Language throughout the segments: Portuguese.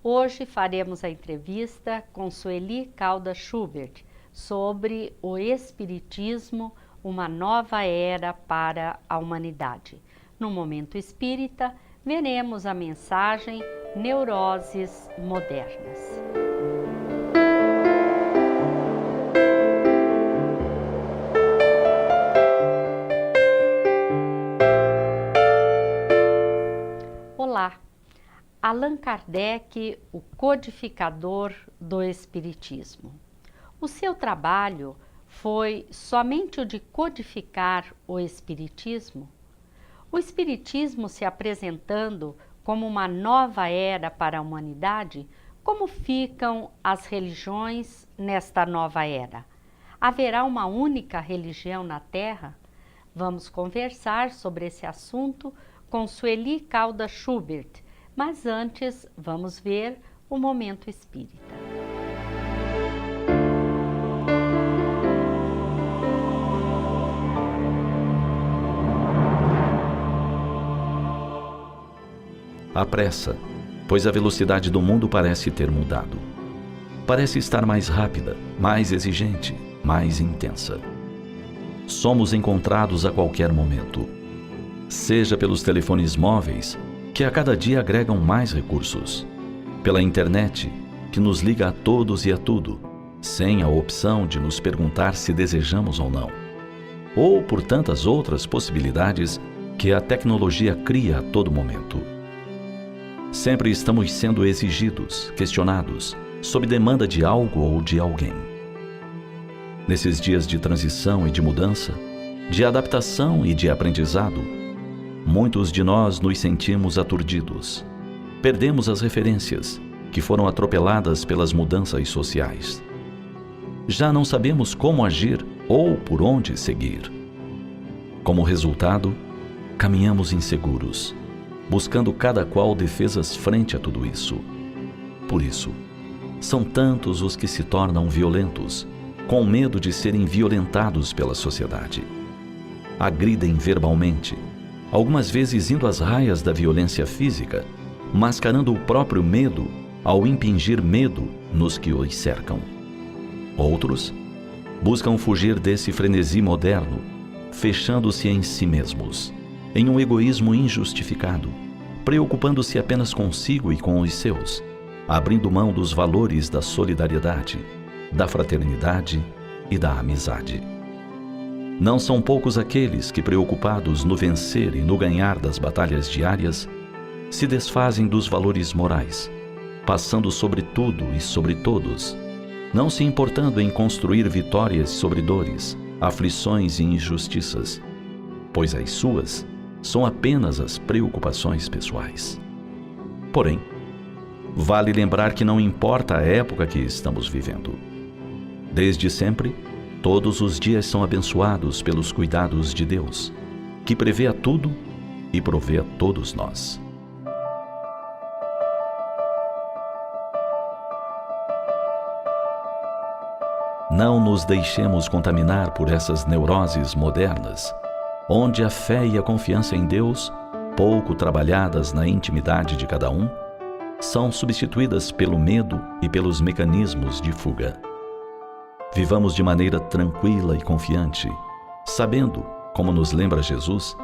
Hoje faremos a entrevista com Sueli Caldas Schubert sobre o Espiritismo, uma nova era para a humanidade. No Momento Espírita, veremos a mensagem Neuroses Modernas. Olá! Allan Kardec, o codificador do Espiritismo. O seu trabalho foi somente o de codificar o Espiritismo? O Espiritismo se apresentando como uma nova era para a humanidade, como ficam as religiões nesta nova era? Haverá uma única religião na Terra? Vamos conversar sobre esse assunto com Sueli Caldas Schubert, mas antes vamos ver o Momento Espírita. Há pressa, pois a velocidade do mundo parece ter mudado. Parece estar mais rápida, mais exigente, mais intensa. Somos encontrados a qualquer momento, seja pelos telefones móveis, que a cada dia agregam mais recursos, pela internet, que nos liga a todos e a tudo, sem a opção de nos perguntar se desejamos ou não, ou por tantas outras possibilidades que a tecnologia cria a todo momento. Sempre estamos sendo exigidos, questionados, sob demanda de algo ou de alguém. Nesses dias de transição e de mudança, de adaptação e de aprendizado, muitos de nós nos sentimos aturdidos. Perdemos as referências, que foram atropeladas pelas mudanças sociais. Já não sabemos como agir ou por onde seguir. Como resultado, caminhamos inseguros, buscando cada qual defesas frente a tudo isso. Por isso, são tantos os que se tornam violentos, com medo de serem violentados pela sociedade. Agridem verbalmente, algumas vezes indo às raias da violência física, mascarando o próprio medo ao impingir medo nos que os cercam. Outros buscam fugir desse frenesi moderno, fechando-se em si mesmos, em um egoísmo injustificado, preocupando-se apenas consigo e com os seus, abrindo mão dos valores da solidariedade, da fraternidade e da amizade. Não são poucos aqueles que, preocupados no vencer e no ganhar das batalhas diárias, se desfazem dos valores morais, passando sobre tudo e sobre todos, não se importando em construir vitórias sobre dores, aflições e injustiças, pois as suas são apenas as preocupações pessoais. Porém, vale lembrar que não importa a época que estamos vivendo. Desde sempre, todos os dias são abençoados pelos cuidados de Deus, que prevê a tudo e provê a todos nós. Não nos deixemos contaminar por essas neuroses modernas, onde a fé e a confiança em Deus, pouco trabalhadas na intimidade de cada um, são substituídas pelo medo e pelos mecanismos de fuga. Vivamos de maneira tranquila e confiante, sabendo, como nos lembra Jesus,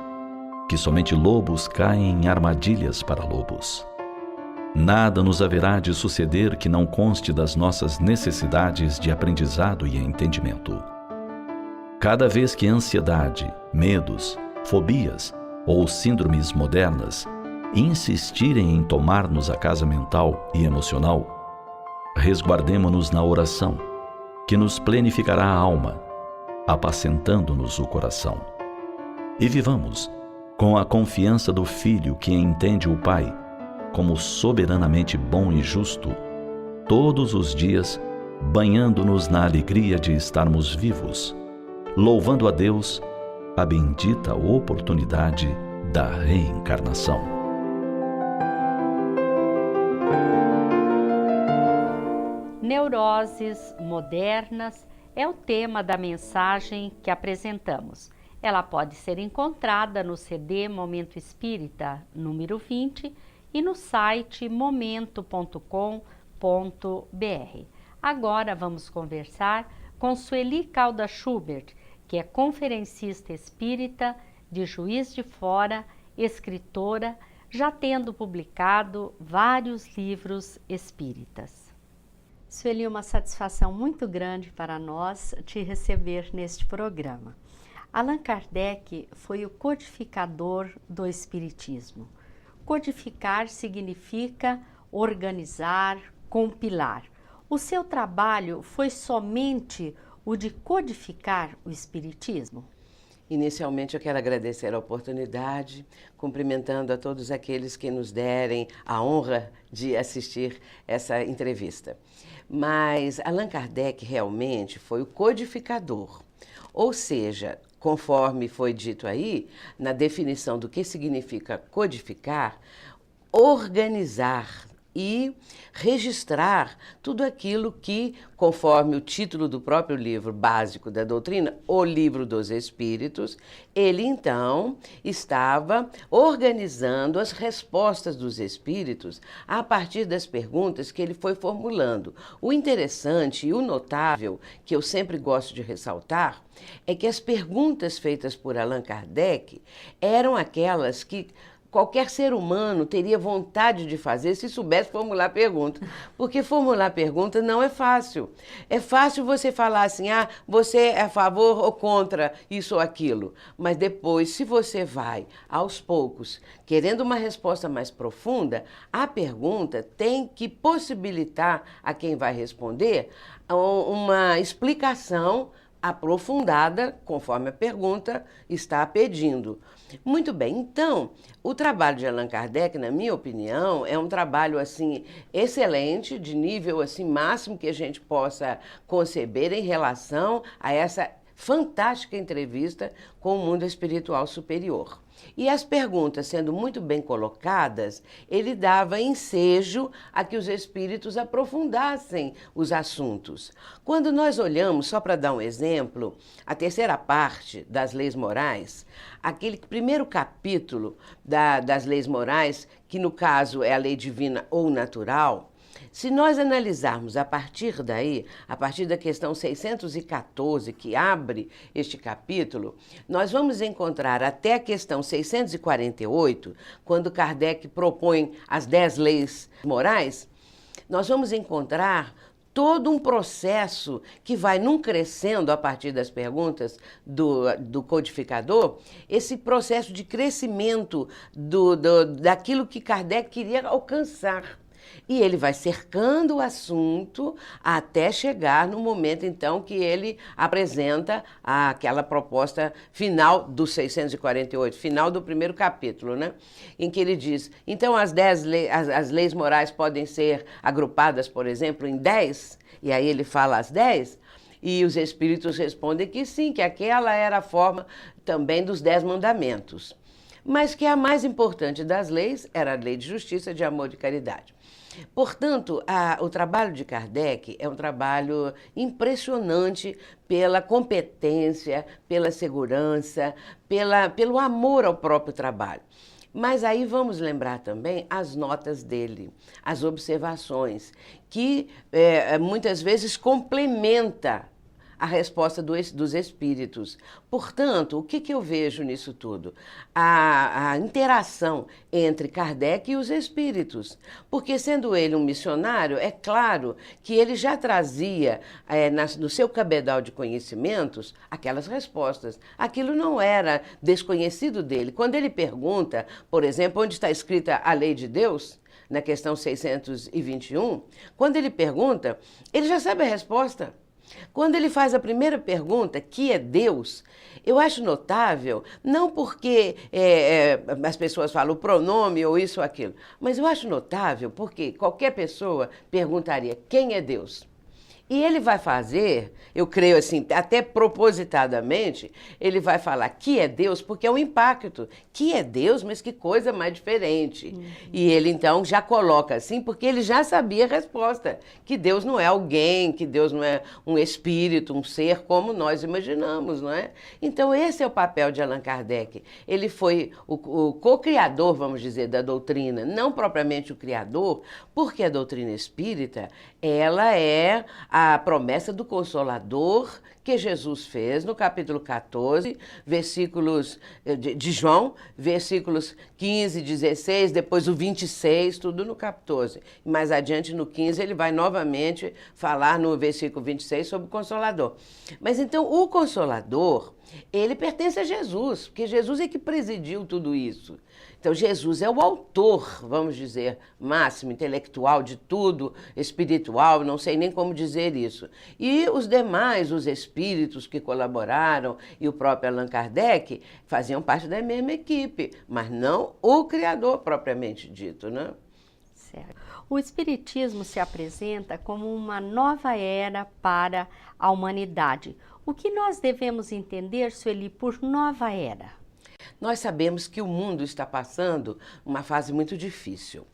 que somente lobos caem em armadilhas para lobos. Nada nos haverá de suceder que não conste das nossas necessidades de aprendizado e entendimento. Cada vez que ansiedade, medos, fobias ou síndromes modernas insistirem em tomar-nos a casa mental e emocional, resguardemo-nos na oração, que nos plenificará a alma, apacentando-nos o coração. E vivamos com a confiança do Filho que entende o Pai como soberanamente bom e justo, todos os dias banhando-nos na alegria de estarmos vivos, louvando a Deus a bendita oportunidade da reencarnação. Neuroses modernas é o tema da mensagem que apresentamos. Ela pode ser encontrada no CD Momento Espírita, número 20, e no site momento.com.br. Agora vamos conversar com Sueli Caldas Schubert, que é conferencista espírita de Juiz de Fora, escritora, já tendo publicado vários livros espíritas. Sueli, uma satisfação muito grande para nós te receber neste programa. Allan Kardec foi o codificador do Espiritismo. Codificar significa organizar, compilar. O seu trabalho foi somente o de codificar o Espiritismo? Inicialmente eu quero agradecer a oportunidade, cumprimentando a todos aqueles que nos derem a honra de assistir essa entrevista. Mas Allan Kardec realmente foi o codificador, ou seja, conforme foi dito aí, na definição do que significa codificar, organizar e registrar tudo aquilo que, conforme o título do próprio livro básico da doutrina, O Livro dos Espíritos, ele então estava organizando as respostas dos espíritos a partir das perguntas que ele foi formulando. O interessante e o notável, que eu sempre gosto de ressaltar, é que as perguntas feitas por Allan Kardec eram aquelas que qualquer ser humano teria vontade de fazer se soubesse formular pergunta. Porque formular pergunta não é fácil. É fácil você falar assim, você é a favor ou contra isso ou aquilo. Mas depois, se você vai, aos poucos, querendo uma resposta mais profunda, a pergunta tem que possibilitar a quem vai responder uma explicação aprofundada, conforme a pergunta está pedindo. Muito bem, então, o trabalho de Allan Kardec, na minha opinião, é um trabalho assim excelente, de nível assim máximo que a gente possa conceber em relação a essa fantástica entrevista com o mundo espiritual superior. E as perguntas sendo muito bem colocadas, ele dava ensejo a que os espíritos aprofundassem os assuntos. Quando nós olhamos, só para dar um exemplo, a terceira parte das leis morais, aquele primeiro capítulo das leis morais, que no caso é a lei divina ou natural, se nós analisarmos a partir daí, a partir da questão 614, que abre este capítulo, nós vamos encontrar até a questão 648, quando Kardec propõe as 10 leis morais, nós vamos encontrar todo um processo que vai num crescendo a partir das perguntas do codificador, esse processo de crescimento daquilo que Kardec queria alcançar. E ele vai cercando o assunto até chegar no momento, então, que ele apresenta aquela proposta final do 648, final do primeiro capítulo, né? Em que ele diz, então as leis morais podem ser agrupadas, por exemplo, em 10, e aí ele fala as 10, e os espíritos respondem que sim, que aquela era a forma também dos 10 mandamentos. Mas que a mais importante das leis era a lei de justiça, de amor e de caridade. Portanto, o trabalho de Kardec é um trabalho impressionante pela competência, pela segurança, pelo amor ao próprio trabalho. Mas aí vamos lembrar também as notas dele, as observações, que muitas vezes complementa a resposta dos espíritos. Portanto, o que eu vejo nisso tudo? A interação entre Kardec e os espíritos. Porque, sendo ele um missionário, é claro que ele já trazia no seu cabedal de conhecimentos aquelas respostas. Aquilo não era desconhecido dele. Quando ele pergunta, por exemplo, onde está escrita a lei de Deus, na questão 621, quando ele pergunta, ele já sabe a resposta. Quando ele faz a primeira pergunta, que é Deus, eu acho notável, não porque as pessoas falam o pronome ou isso ou aquilo, mas eu acho notável porque qualquer pessoa perguntaria quem é Deus. E ele vai fazer, eu creio assim, até propositadamente, ele vai falar que é Deus, porque é um impacto. Que é Deus, mas que coisa mais diferente. E ele então já coloca assim, porque ele já sabia a resposta, que Deus não é alguém, que Deus não é um espírito, um ser como nós imaginamos, não é? Então esse é o papel de Allan Kardec. Ele foi o co-criador, vamos dizer, da doutrina, não propriamente o criador, porque a doutrina espírita, ela é a promessa do Consolador que Jesus fez no capítulo 14, versículos de João, versículos 15, 16, depois o 26, tudo no 14. Mais adiante, no 15, ele vai novamente falar no versículo 26 sobre o Consolador. Mas então, o Consolador, ele pertence a Jesus, porque Jesus é que presidiu tudo isso. Então, Jesus é o autor, vamos dizer, máximo, intelectual de tudo, espiritual, não sei nem como dizer isso. E os demais, os espíritos que colaboraram e o próprio Allan Kardec, faziam parte da mesma equipe, mas não o criador propriamente dito, né? Certo. O Espiritismo se apresenta como uma nova era para a humanidade. O que nós devemos entender, Sueli, por nova era? Nós sabemos que o mundo está passando uma fase muito difícil.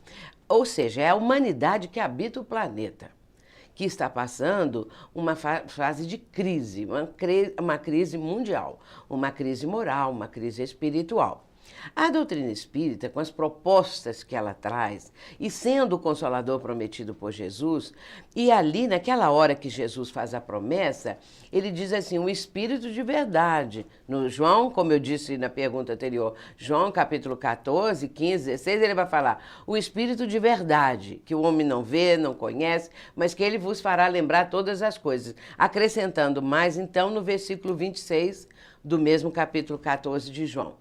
Ou seja, é a humanidade que habita o planeta que está passando uma fase de crise, uma crise mundial, uma crise moral, uma crise espiritual. A doutrina espírita, com as propostas que ela traz, e sendo o Consolador prometido por Jesus, e ali, naquela hora que Jesus faz a promessa, ele diz assim, o Espírito de verdade. No João, como eu disse na pergunta anterior, João capítulo 14, 15, 16, ele vai falar, o Espírito de verdade, que o homem não vê, não conhece, mas que ele vos fará lembrar todas as coisas. Acrescentando mais, então, no versículo 26 do mesmo capítulo 14 de João.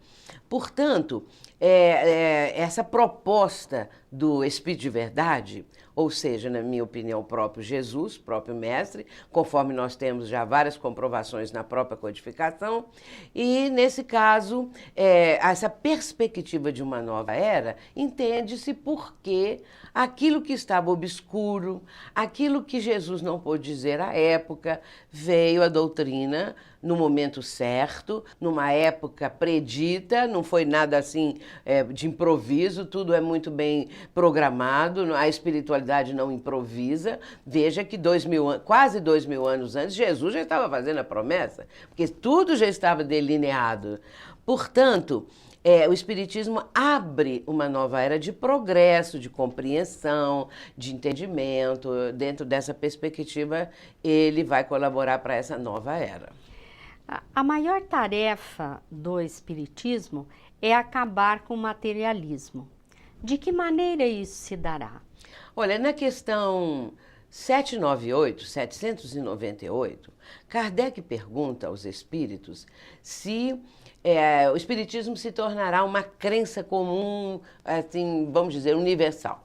Portanto, essa proposta do Espírito de Verdade, ou seja, na minha opinião, o próprio Jesus, próprio Mestre, conforme nós temos já várias comprovações na própria codificação, e nesse caso, essa perspectiva de uma nova era, entende-se porque aquilo que estava obscuro, aquilo que Jesus não pôde dizer à época, veio a doutrina no momento certo, numa época predita, não foi nada assim de improviso, tudo é muito bem programado, a espiritualidade não improvisa. Veja que quase 2000 anos antes, Jesus já estava fazendo a promessa, porque tudo já estava delineado. Portanto, o Espiritismo abre uma nova era de progresso, de compreensão, de entendimento. Dentro dessa perspectiva, ele vai colaborar para essa nova era. A maior tarefa do Espiritismo é acabar com o materialismo. De que maneira isso se dará? Olha, na questão 798, Kardec pergunta aos espíritos se o Espiritismo se tornará uma crença comum, assim, vamos dizer, universal.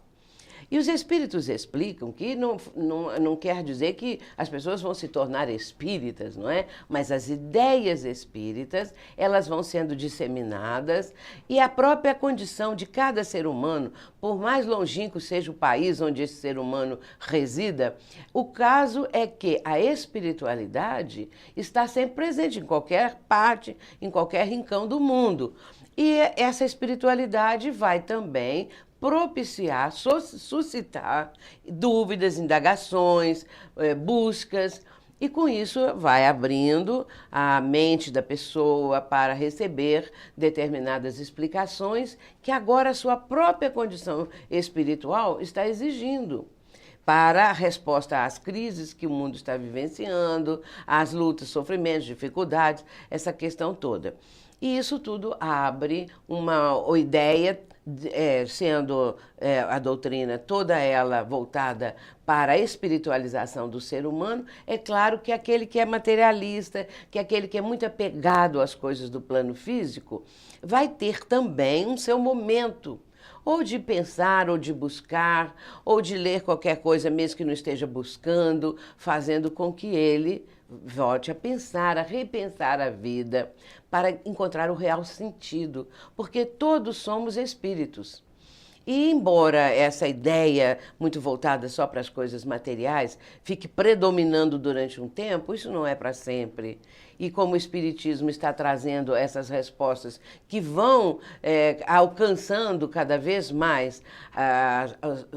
E os espíritos explicam que não quer dizer que as pessoas vão se tornar espíritas, não é? Mas as ideias espíritas, elas vão sendo disseminadas e a própria condição de cada ser humano, por mais longínquo seja o país onde esse ser humano resida, o caso é que a espiritualidade está sempre presente em qualquer parte, em qualquer rincão do mundo. E essa espiritualidade vai também propiciar, suscitar dúvidas, indagações, buscas, e com isso vai abrindo a mente da pessoa para receber determinadas explicações que agora a sua própria condição espiritual está exigindo para a resposta às crises que o mundo está vivenciando, às lutas, sofrimentos, dificuldades, essa questão toda. E isso tudo abre uma ideia, sendo a doutrina toda ela voltada para a espiritualização do ser humano. É claro que aquele que é materialista, que aquele que é muito apegado às coisas do plano físico, vai ter também um seu momento, ou de pensar, ou de buscar, ou de ler qualquer coisa, mesmo que não esteja buscando, fazendo com que ele volte a pensar, a repensar a vida, para encontrar o real sentido, porque todos somos espíritos. E embora essa ideia muito voltada só para as coisas materiais fique predominando durante um tempo, isso não é para sempre. E como o Espiritismo está trazendo essas respostas que vão alcançando cada vez mais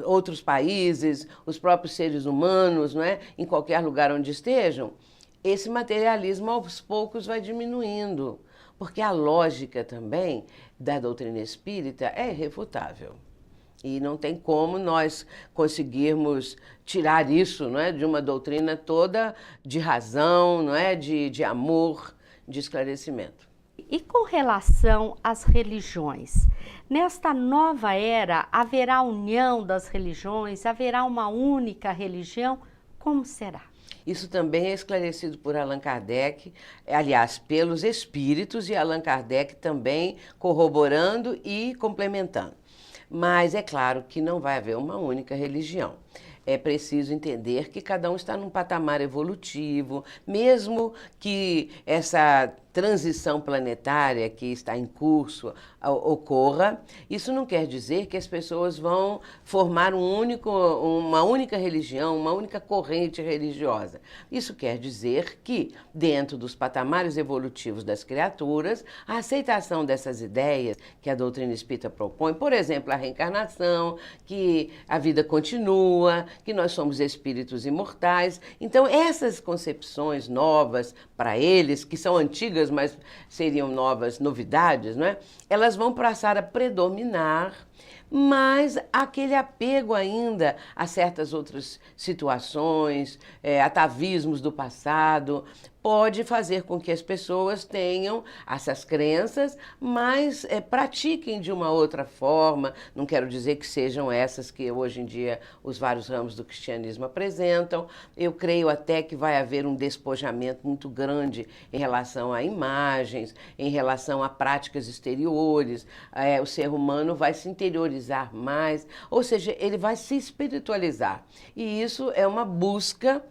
outros países, os próprios seres humanos, não é? Em qualquer lugar onde estejam, esse materialismo aos poucos vai diminuindo, porque a lógica também da doutrina espírita é irrefutável. E não tem como nós conseguirmos tirar isso, não é, de uma doutrina toda de razão, não é, de amor, de esclarecimento. E com relação às religiões, nesta nova era haverá união das religiões, haverá uma única religião, como será? Isso também é esclarecido por Allan Kardec, aliás, pelos espíritos, e Allan Kardec também corroborando e complementando. Mas é claro que não vai haver uma única religião. É preciso entender que cada um está num patamar evolutivo, mesmo que essa transição planetária que está em curso ocorra, isso não quer dizer que as pessoas vão formar uma única religião, uma única corrente religiosa. Isso quer dizer que, dentro dos patamares evolutivos das criaturas, a aceitação dessas ideias que a doutrina espírita propõe, por exemplo, a reencarnação, que a vida continua, que nós somos espíritos imortais. Então, essas concepções novas para eles, que são antigas, mas seriam novas novidades, não é? Elas vão passar a predominar, mas aquele apego ainda a certas outras situações, atavismos do passado, pode fazer com que as pessoas tenham essas crenças, mas pratiquem de uma outra forma. Não quero dizer que sejam essas que hoje em dia os vários ramos do cristianismo apresentam. Eu creio até que vai haver um despojamento muito grande em relação a imagens, em relação a práticas exteriores. O ser humano vai se interiorizar mais, ou seja, ele vai se espiritualizar. E isso é uma busca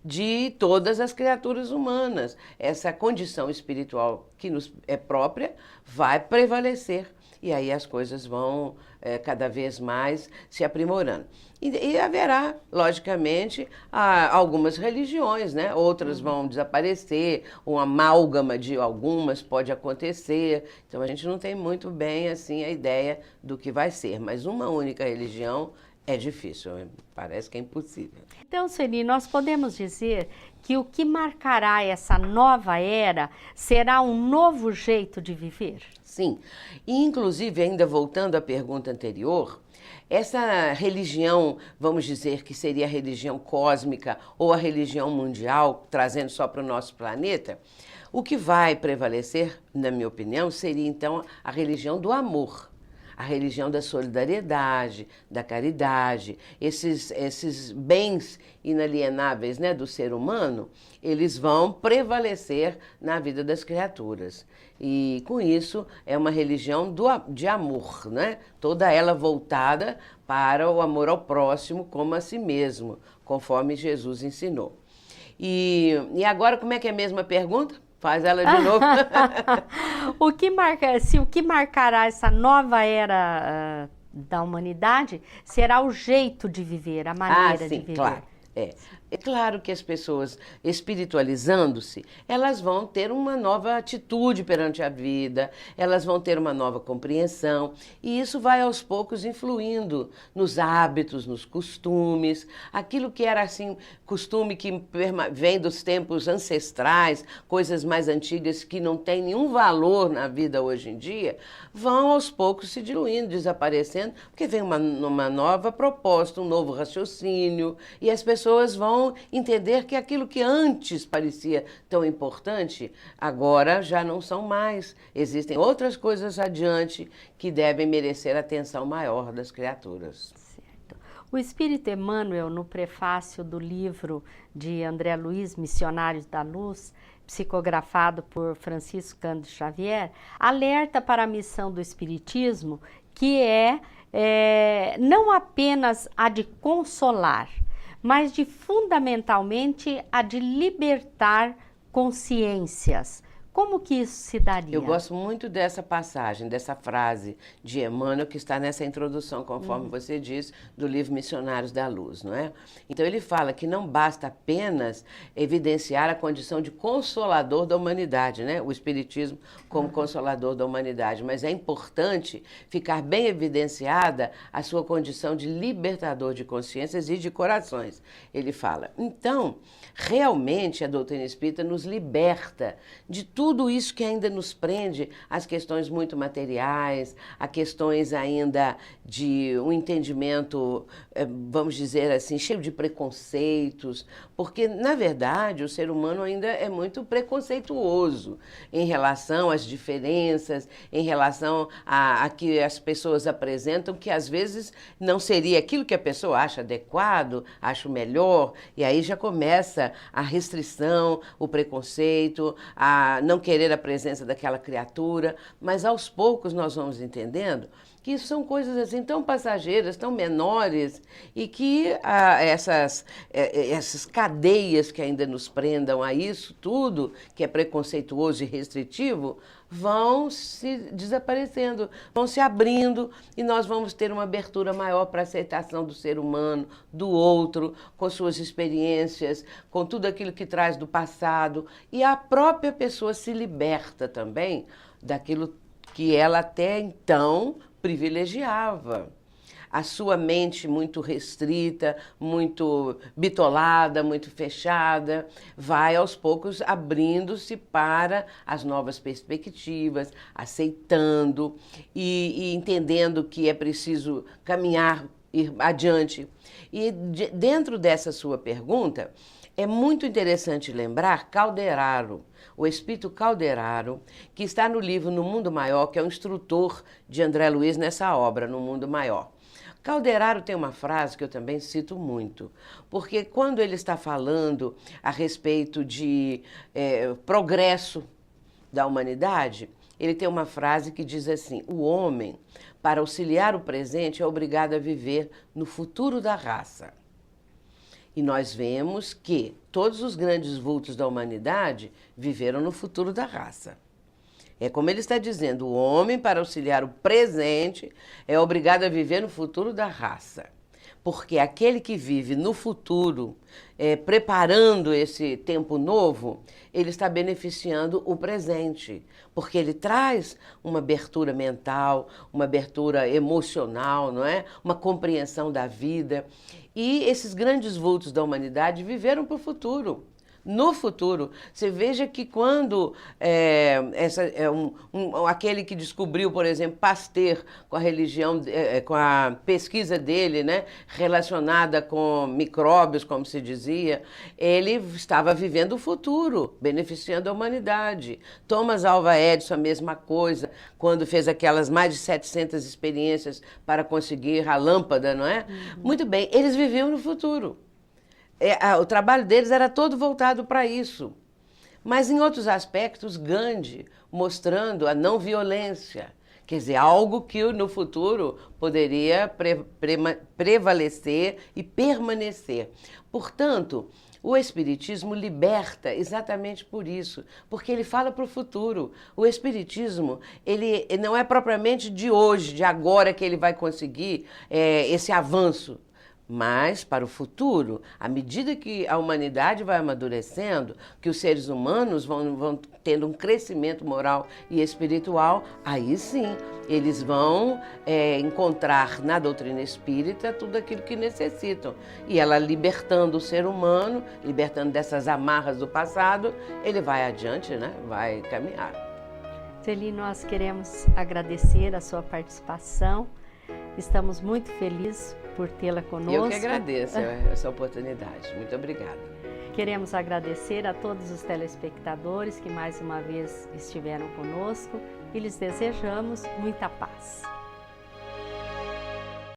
de todas as criaturas humanas. Essa condição espiritual que nos é própria vai prevalecer. E aí as coisas vão cada vez mais se aprimorando. E haverá, logicamente, algumas religiões, né? Outras vão desaparecer, uma amálgama de algumas pode acontecer. Então a gente não tem muito bem assim a ideia do que vai ser, mas uma única religião é difícil, parece que é impossível. Então, Sueli, nós podemos dizer que o que marcará essa nova era será um novo jeito de viver? Sim, e inclusive, ainda voltando à pergunta anterior, essa religião, vamos dizer que seria a religião cósmica ou a religião mundial, trazendo só para o nosso planeta, o que vai prevalecer, na minha opinião, seria então a religião do amor. A religião da solidariedade, da caridade, esses bens inalienáveis, né, do ser humano, eles vão prevalecer na vida das criaturas. E com isso é uma religião de amor, né? Toda ela voltada para o amor ao próximo como a si mesmo, conforme Jesus ensinou. E agora como é que é a mesma pergunta? Faz ela de novo. O que marcará essa nova era da humanidade será o jeito de viver, a maneira de viver. Claro. É claro que as pessoas espiritualizando-se, elas vão ter uma nova atitude perante a vida, elas vão ter uma nova compreensão, e isso vai aos poucos influindo nos hábitos, nos costumes, aquilo que era assim, costume que vem dos tempos ancestrais, coisas mais antigas que não têm nenhum valor na vida hoje em dia, vão aos poucos se diluindo, desaparecendo, porque vem uma nova proposta, um novo raciocínio, e as pessoas vão entender que aquilo que antes parecia tão importante, agora já não são mais. Existem outras coisas adiante que devem merecer atenção maior das criaturas. Certo. O Espírito Emmanuel, no prefácio do livro de André Luiz, Missionários da Luz, psicografado por Francisco Cândido Xavier, alerta para a missão do Espiritismo, que é não apenas a de consolar, mas de fundamentalmente a de libertar consciências, Como que isso se daria? Eu gosto muito dessa passagem, dessa frase de Emmanuel que está nessa introdução, conforme você disse, do livro Missionários da Luz, não é? Então ele fala que não basta apenas evidenciar a condição de consolador da humanidade, né? O Espiritismo como consolador da humanidade, mas é importante ficar bem evidenciada a sua condição de libertador de consciências e de corações. Ele fala, então, realmente a doutrina espírita nos liberta de tudo isso que ainda nos prende às questões muito materiais, a questões ainda de um entendimento, vamos dizer assim, cheio de preconceitos, porque, na verdade, o ser humano ainda é muito preconceituoso em relação às diferenças, em relação a que as pessoas apresentam, que às vezes não seria aquilo que a pessoa acha adequado, acha melhor, e aí já começa a restrição, o preconceito, a não querer a presença daquela criatura, mas aos poucos nós vamos entendendo que isso são coisas assim tão passageiras, tão menores, e que essas cadeias que ainda nos prendam a isso tudo, que é preconceituoso e restritivo, vão se desaparecendo, vão se abrindo, e nós vamos ter uma abertura maior para a aceitação do ser humano, do outro, com suas experiências, com tudo aquilo que traz do passado, e a própria pessoa se liberta também daquilo que ela até então privilegiava. A sua mente muito restrita, muito bitolada, muito fechada, vai aos poucos abrindo-se para as novas perspectivas, aceitando e entendendo que é preciso caminhar, ir adiante. E dentro dessa sua pergunta, é muito interessante lembrar Calderaro, o espírito Calderaro, que está no livro No Mundo Maior, que é o instrutor de André Luiz nessa obra, No Mundo Maior. Calderaro tem uma frase que eu também cito muito, porque quando ele está falando a respeito de progresso da humanidade, ele tem uma frase que diz assim, o homem, para auxiliar o presente, é obrigado a viver no futuro da raça. E nós vemos que todos os grandes vultos da humanidade viveram no futuro da raça. É como ele está dizendo, o homem, para auxiliar o presente, é obrigado a viver no futuro da raça. Porque aquele que vive no futuro, preparando esse tempo novo, ele está beneficiando o presente. Porque ele traz uma abertura mental, uma abertura emocional, não é? Uma compreensão da vida. E esses grandes vultos da humanidade viveram para o futuro. No futuro, você veja que quando aquele que descobriu, por exemplo, Pasteur, com a religião, com a pesquisa dele, né, relacionada com micróbios, como se dizia, ele estava vivendo o futuro, beneficiando a humanidade. Thomas Alva Edison, a mesma coisa, quando fez aquelas mais de 700 experiências para conseguir a lâmpada, não é? Muito bem, eles viviam no futuro. O trabalho deles era todo voltado para isso. Mas em outros aspectos, Gandhi mostrando a não violência, quer dizer, algo que no futuro poderia prevalecer e permanecer. Portanto, o Espiritismo liberta exatamente por isso, porque ele fala para o futuro. O Espiritismo, ele não é propriamente de hoje, de agora que ele vai conseguir esse avanço. Mas, para o futuro, à medida que a humanidade vai amadurecendo, que os seres humanos vão tendo um crescimento moral e espiritual, aí sim, eles vão encontrar na doutrina espírita tudo aquilo que necessitam. E ela libertando o ser humano, libertando dessas amarras do passado, ele vai adiante, né? Vai caminhar. Sueli, nós queremos agradecer a sua participação. Estamos muito felizes por tê-la conosco. Eu que agradeço essa oportunidade. Muito obrigada. Queremos agradecer a todos os telespectadores que mais uma vez estiveram conosco e lhes desejamos muita paz.